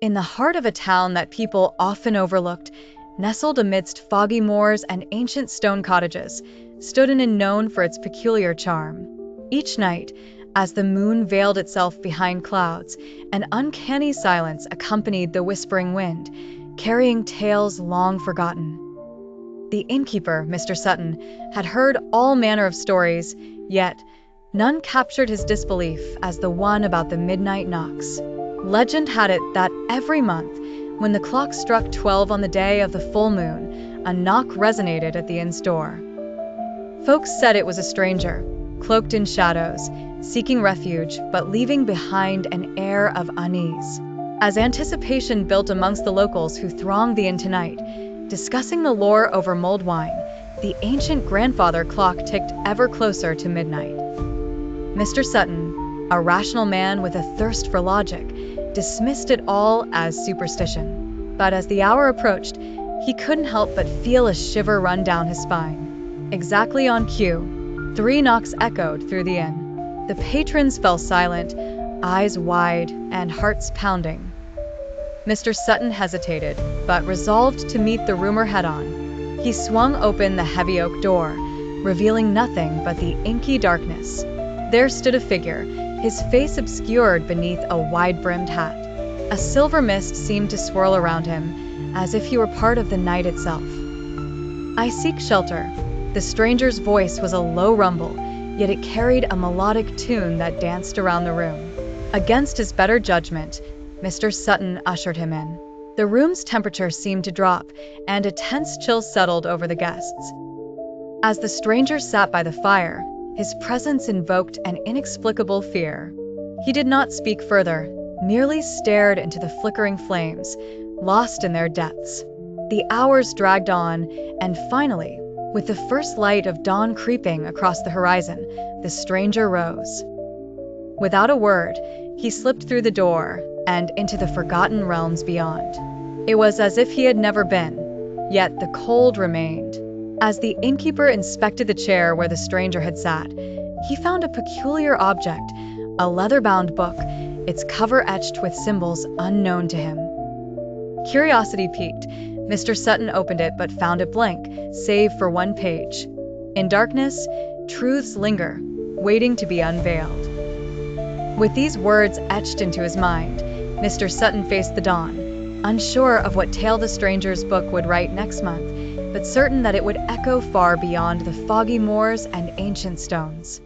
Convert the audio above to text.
In the heart of a town that people often overlooked, nestled amidst foggy moors and ancient stone cottages, stood an inn known for its peculiar charm. Each night, as the moon veiled itself behind clouds, an uncanny silence accompanied the whispering wind, carrying tales long forgotten. The innkeeper, Mr. Sutton, had heard all manner of stories, yet none captured his disbelief as the one about the midnight knocks. Legend had it that every month, when the clock struck 12 on the day of the full moon, a knock resonated at the inn's door. Folks said it was a stranger, cloaked in shadows, seeking refuge but leaving behind an air of unease. As anticipation built amongst the locals who thronged the inn tonight, discussing the lore over mulled wine, the ancient grandfather clock ticked ever closer to midnight. Mr. Sutton, a rational man with a thirst for logic, dismissed it all as superstition. But as the hour approached, he couldn't help but feel a shiver run down his spine. Exactly on cue, 3 knocks echoed through the inn. The patrons fell silent, eyes wide and hearts pounding. Mr. Sutton hesitated, but resolved to meet the rumor head-on. He swung open the heavy oak door, revealing nothing but the inky darkness. There stood a figure, his face obscured beneath a wide-brimmed hat. A silver mist seemed to swirl around him, as if he were part of the night itself. "I seek shelter." The stranger's voice was a low rumble, yet it carried a melodic tune that danced around the room. Against his better judgment, Mr. Sutton ushered him in. The room's temperature seemed to drop, and a tense chill settled over the guests. As the stranger sat by the fire, his presence invoked an inexplicable fear. He did not speak further, merely stared into the flickering flames, lost in their depths. The hours dragged on, and finally, with the first light of dawn creeping across the horizon, the stranger rose. Without a word, he slipped through the door and into the forgotten realms beyond. It was as if he had never been, yet the cold remained. As the innkeeper inspected the chair where the stranger had sat, he found a peculiar object, a leather-bound book, its cover etched with symbols unknown to him. Curiosity piqued, Mr. Sutton opened it but found it blank, save for one page. In darkness, truths linger, waiting to be unveiled. With these words etched into his mind, Mr. Sutton faced the dawn, unsure of what tale the stranger's book would write next month, but certain that it would echo far beyond the foggy moors and ancient stones.